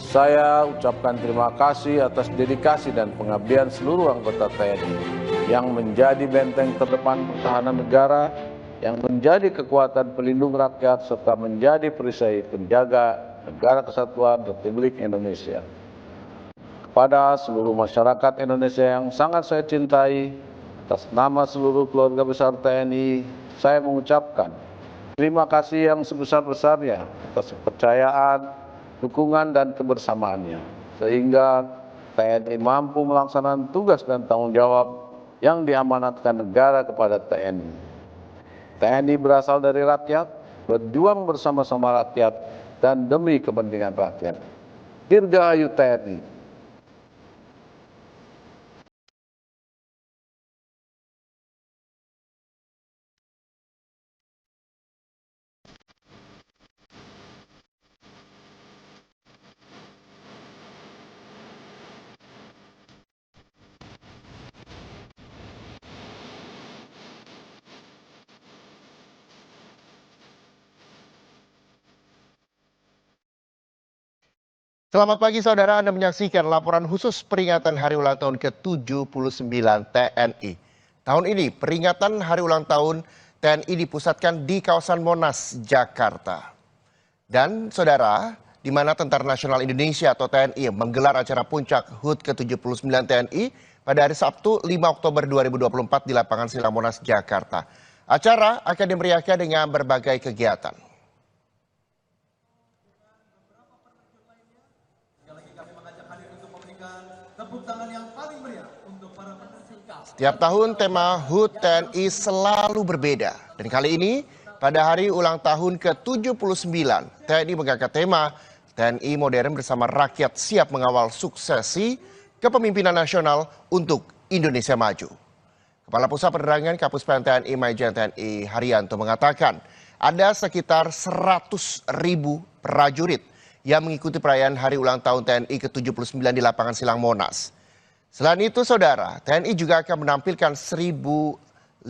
Saya ucapkan terima kasih atas dedikasi dan pengabdian seluruh anggota TNI yang menjadi benteng terdepan pertahanan negara, yang menjadi kekuatan pelindung rakyat, serta menjadi perisai penjaga negara kesatuan Republik Indonesia. Kepada seluruh masyarakat Indonesia yang sangat saya cintai, atas nama seluruh keluarga besar TNI, saya mengucapkan terima kasih yang sebesar-besarnya atas kepercayaan, dukungan, dan kebersamaannya, sehingga TNI mampu melaksanakan tugas dan tanggung jawab yang diamanatkan negara kepada TNI. TNI berasal dari rakyat, berjuang bersama-sama rakyat, dan demi kepentingan rakyat. Dirgahayu TNI. Selamat pagi saudara, Anda menyaksikan laporan khusus peringatan Hari Ulang Tahun ke-79 TNI. Tahun ini peringatan Hari Ulang Tahun TNI dipusatkan di kawasan Monas, Jakarta. Dan saudara, di mana Tentara Nasional Indonesia atau TNI menggelar acara puncak HUT ke-79 TNI pada hari Sabtu 5 Oktober 2024 di lapangan Silang Monas, Jakarta. Acara akan dimeriahkan dengan berbagai kegiatan. Setiap tahun tema HUT TNI selalu berbeda. Dan kali ini pada hari ulang tahun ke-79 TNI mengangkat tema TNI modern bersama rakyat siap mengawal suksesi kepemimpinan nasional untuk Indonesia maju. Kepala Pusat Penerangan Kapuspen TNI Majen TNI Haryanto mengatakan ada sekitar 100.000 prajurit yang mengikuti perayaan Hari Ulang Tahun TNI ke-79 di lapangan Silang Monas. Selain itu, saudara, TNI juga akan menampilkan 1.059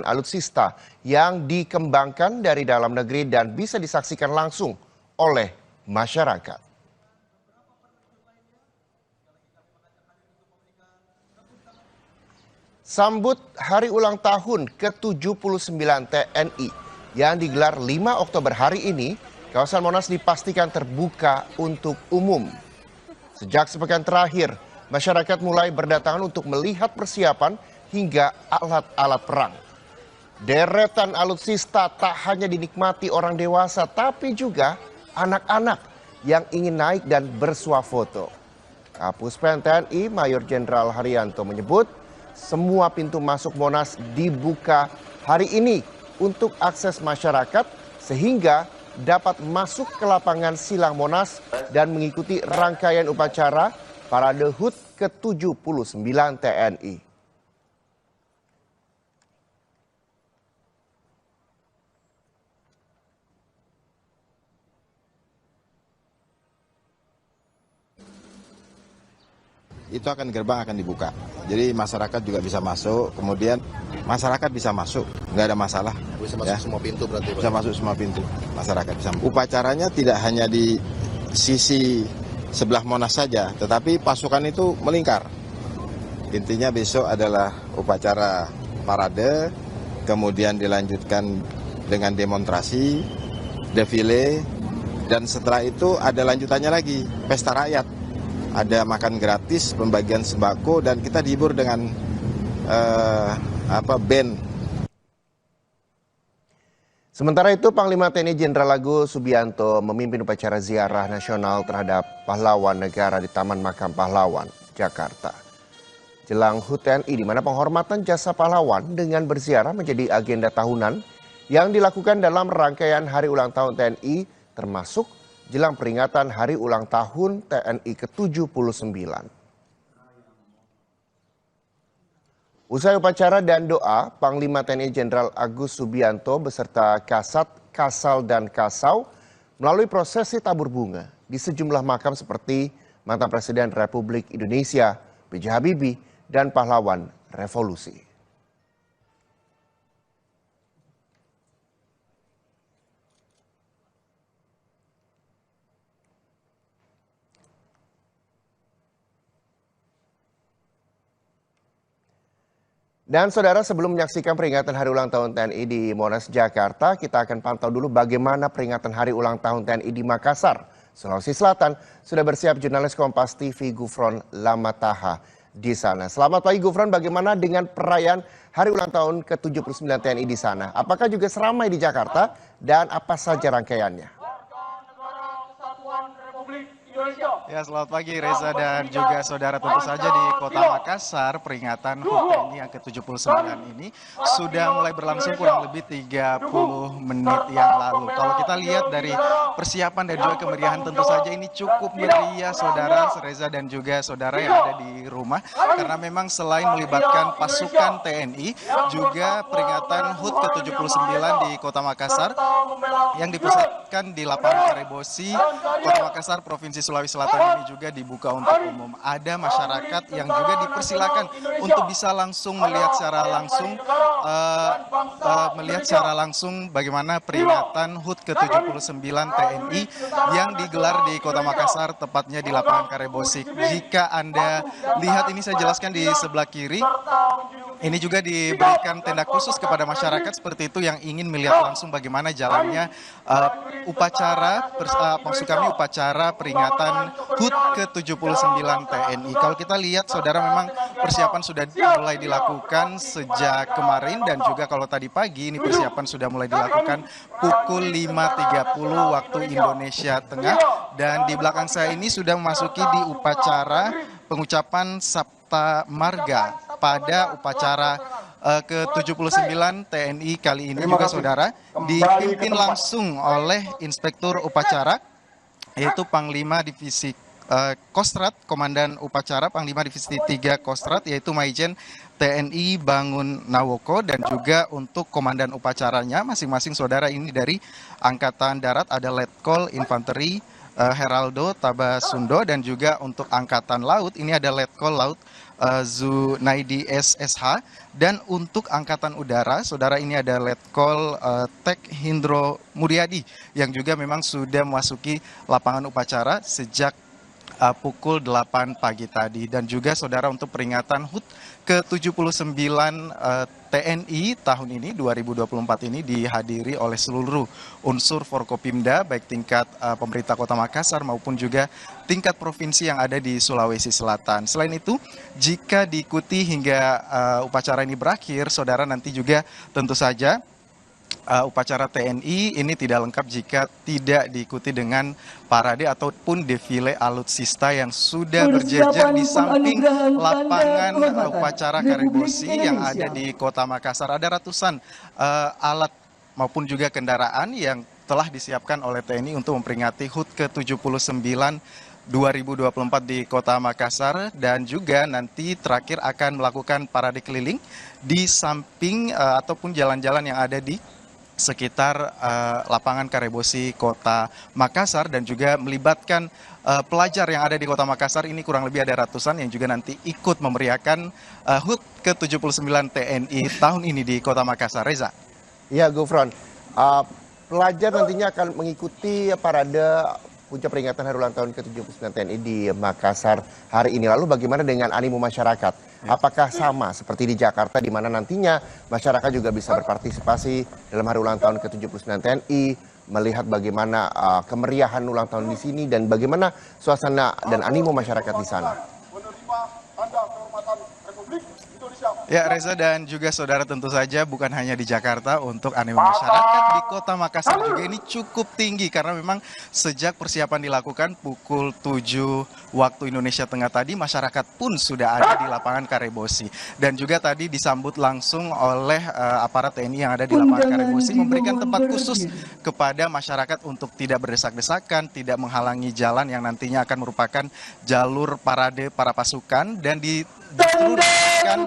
alutsista yang dikembangkan dari dalam negeri dan bisa disaksikan langsung oleh masyarakat. Sambut Hari Ulang Tahun ke-79 TNI yang digelar 5 Oktober hari ini, kawasan Monas dipastikan terbuka untuk umum. Sejak sepekan terakhir, masyarakat mulai berdatangan untuk melihat persiapan hingga alat-alat perang. Deretan alutsista tak hanya dinikmati orang dewasa, tapi juga anak-anak yang ingin naik dan bersuah foto. Kapuspen TNI Mayor Jenderal Haryanto menyebut semua pintu masuk Monas dibuka hari ini untuk akses masyarakat sehingga dapat masuk ke lapangan Silang Monas dan mengikuti rangkaian upacara Parade HUT ke-79 TNI. Itu gerbang akan dibuka. Jadi masyarakat juga bisa masuk, kemudian masyarakat bisa masuk, nggak ada masalah. Bisa masuk ya. semua pintu berarti? Bisa masuk semua pintu, masyarakat bisa. Upacaranya tidak hanya di sisi sebelah Monas saja, tetapi pasukan itu melingkar. Intinya besok adalah upacara parade, kemudian dilanjutkan dengan demonstrasi, defile, dan setelah itu ada lanjutannya lagi, pesta rakyat. Ada makan gratis, pembagian sembako, dan kita dihibur dengan band. Sementara itu, Panglima TNI Jenderal Agus Subianto memimpin upacara ziarah nasional terhadap pahlawan negara di Taman Makam Pahlawan, Jakarta. Jelang HUT TNI, di mana penghormatan jasa pahlawan dengan berziarah menjadi agenda tahunan yang dilakukan dalam rangkaian Hari Ulang Tahun TNI, termasuk jelang peringatan Hari Ulang Tahun TNI ke-79. Usai upacara dan doa, Panglima TNI Jenderal Agus Subianto beserta Kasat, Kasal, dan Kasau melalui prosesi tabur bunga di sejumlah makam seperti mantan Presiden Republik Indonesia, B.J. Habibie, dan pahlawan revolusi. Dan saudara, sebelum menyaksikan peringatan Hari Ulang Tahun TNI di Monas, Jakarta, kita akan pantau dulu bagaimana peringatan Hari Ulang Tahun TNI di Makassar, Sulawesi Selatan. Sudah bersiap jurnalis Kompas TV Gufron Lamataha di sana. Selamat pagi Gufron, bagaimana dengan perayaan Hari Ulang Tahun ke-79 TNI di sana? Apakah juga seramai di Jakarta dan apa saja rangkaiannya? Ya, selamat pagi Reza dan juga saudara. Tentu saja di Kota Makassar peringatan HUT TNI yang ke-79 ini sudah mulai berlangsung kurang lebih 30 menit yang lalu. Kalau kita lihat dari persiapan dan juga kemeriahan, tentu saja ini cukup meriah saudara Reza dan juga saudara yang ada di rumah, karena memang selain melibatkan pasukan TNI, juga peringatan HUT ke-79 di Kota Makassar yang dipusatkan di lapangan Karebosi, Kota Makassar, Provinsi Sulawesi Selatan ini juga dibuka untuk umum. Ada masyarakat yang juga dipersilakan untuk bisa langsung melihat secara langsung bagaimana peringatan HUT ke-79 TNI yang digelar di Kota Makassar, tepatnya di lapangan Karebosi. Jika Anda lihat ini, saya jelaskan di sebelah kiri, ini juga diberikan tenda khusus kepada masyarakat seperti itu yang ingin melihat langsung bagaimana jalannya upacara peringatan HUT ke-79 TNI. Kalau kita lihat saudara, memang persiapan sudah mulai dilakukan sejak kemarin, dan juga kalau tadi pagi ini persiapan sudah mulai dilakukan pukul 5.30 waktu Indonesia Tengah, dan di belakang saya ini sudah memasuki di upacara pengucapan Sabta Marga pada upacara ke-79 TNI kali ini juga saudara dipimpin langsung oleh Inspektur Upacara, yaitu Panglima Divisi Kostrat, Komandan Upacara Panglima Divisi 3 Kostrat, yaitu Maijen TNI Bangun Nawoko, dan juga untuk komandan upacaranya masing-masing saudara ini dari Angkatan Darat ada Letkol Infanteri Heraldo Tabasundo, dan juga untuk Angkatan Laut ini ada Letkol Laut Zunaidi SSH, dan untuk Angkatan Udara saudara ini ada Letkol Tek Hindro Muryadi yang juga memang sudah memasuki lapangan upacara sejak pukul 8 pagi tadi. Dan juga saudara, untuk peringatan HUT ke-79 TNI tahun ini 2024 ini dihadiri oleh seluruh unsur Forkopimda, baik tingkat pemerintah Kota Makassar maupun juga tingkat provinsi yang ada di Sulawesi Selatan. Selain itu, jika diikuti hingga upacara ini berakhir, saudara, nanti juga tentu saja upacara TNI ini tidak lengkap jika tidak diikuti dengan parade ataupun defile alutsista yang sudah berjejer di samping lapangan upacara Karebosi yang ada di Kota Makassar. Ada ratusan alat maupun juga kendaraan yang telah disiapkan oleh TNI untuk memperingati HUT ke-79 2024 di Kota Makassar, dan juga nanti terakhir akan melakukan parade keliling di samping ataupun jalan-jalan yang ada di sekitar lapangan Karebosi Kota Makassar, dan juga melibatkan pelajar yang ada di Kota Makassar. Ini kurang lebih ada ratusan yang juga nanti ikut memeriahkan HUT ke-79 TNI tahun ini di Kota Makassar. Reza. Ya Gufron, pelajar nantinya akan mengikuti parade puncak peringatan Hari Ulang Tahun ke-79 TNI di Makassar hari ini. Lalu bagaimana dengan animo masyarakat? Apakah sama seperti di Jakarta, di mana nantinya masyarakat juga bisa berpartisipasi dalam Hari Ulang Tahun ke-79 TNI, melihat bagaimana kemeriahan ulang tahun di sini dan bagaimana suasana dan animo masyarakat di sana? Ya Reza dan juga saudara, tentu saja bukan hanya di Jakarta, untuk animo masyarakat di Kota Makassar juga ini cukup tinggi, karena memang sejak persiapan dilakukan pukul 7 waktu Indonesia Tengah tadi, masyarakat pun sudah ada di lapangan Karebosi, dan juga tadi disambut langsung oleh aparat TNI yang ada di lapangan Karebosi, memberikan tempat khusus kepada masyarakat untuk tidak berdesak-desakan, tidak menghalangi jalan yang nantinya akan merupakan jalur parade para pasukan, dan diberikan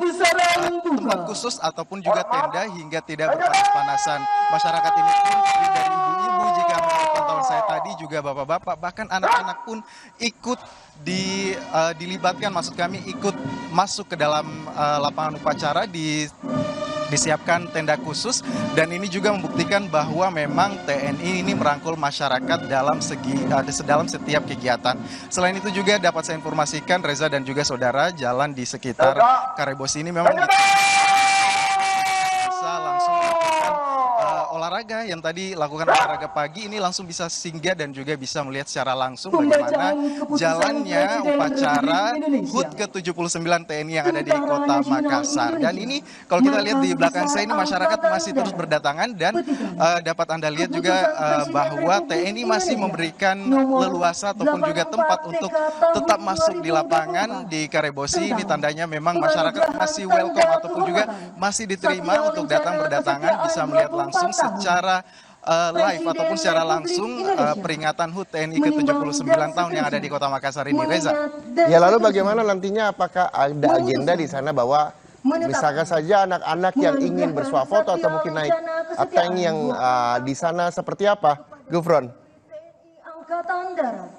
tempat khusus ataupun juga tenda hingga tidak berpanas-panasan. Masyarakat ini pun dari ibu-ibu, jika menurut pantauan saya tadi, juga bapak-bapak, bahkan anak-anak pun ikut dilibatkan, maksud kami ikut masuk ke dalam lapangan upacara. Disiapkan tenda khusus, dan ini juga membuktikan bahwa memang TNI ini merangkul masyarakat dalam setiap kegiatan. Selain itu juga dapat saya informasikan Reza dan juga saudara, jalan di sekitar Karebosi ini memang olahraga yang tadi lakukan olahraga pagi ini langsung bisa singgah dan juga bisa melihat secara langsung bagaimana jalannya upacara HUT ke-79 TNI yang ada di Kota Makassar. Dan ini kalau kita lihat di belakang saya ini masyarakat masih terus berdatangan dan dapat Anda lihat juga bahwa TNI masih memberikan leluasa ataupun juga tempat untuk tetap masuk di lapangan di Karebosi. Ini tandanya memang masyarakat masih welcome ataupun juga masih diterima untuk datang berdatangan, bisa melihat langsung secara live ataupun secara langsung peringatan HUT TNI ke-79 tahun yang ada di Kota Makassar ini, Reza. Ya, lalu bagaimana nantinya, apakah ada agenda di sana bahwa misalkan saja anak-anak yang ingin bersuah foto atau mungkin naik tank yang di sana seperti apa, Gufron? Angkatan Darat.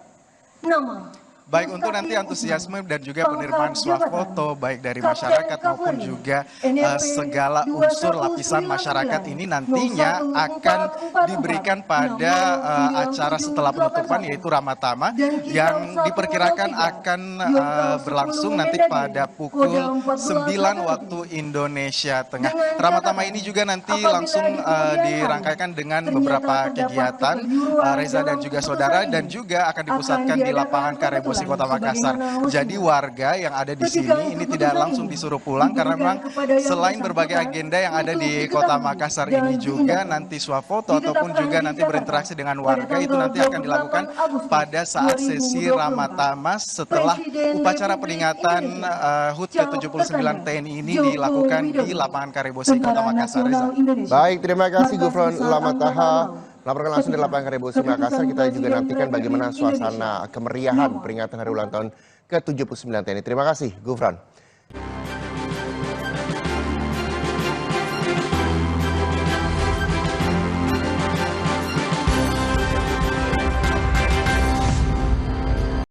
Nama Baik untuk nanti antusiasme dan juga penerimaan swafoto baik dari masyarakat maupun juga segala unsur lapisan masyarakat ini nantinya akan diberikan pada acara setelah penutupan yaitu Ramatama yang diperkirakan akan berlangsung nanti pada pukul 9 waktu Indonesia Tengah. Ramatama ini juga nanti langsung dirangkaikan dengan beberapa kegiatan Reza dan juga saudara, dan juga akan dipusatkan di lapangan Karebosi Kota Makassar. Jadi warga yang ada di sini ini tidak langsung disuruh pulang karena memang selain berbagai agenda yang ada di Kota Makassar ini juga nanti swafoto ataupun juga nanti berinteraksi dengan warga itu nanti akan dilakukan pada saat sesi Ramatama setelah upacara peringatan HUT ke-79 TNI ini dilakukan di lapangan Karebosi Kota Makassar. Baik, terima kasih Gufron Lamataha. Laporkan langsung dari lapangan Karebosi Makassar. Kita juga nantikan bagaimana suasana kemeriahan peringatan hari ulang tahun ke-79 TNI. Terima kasih, Gufron.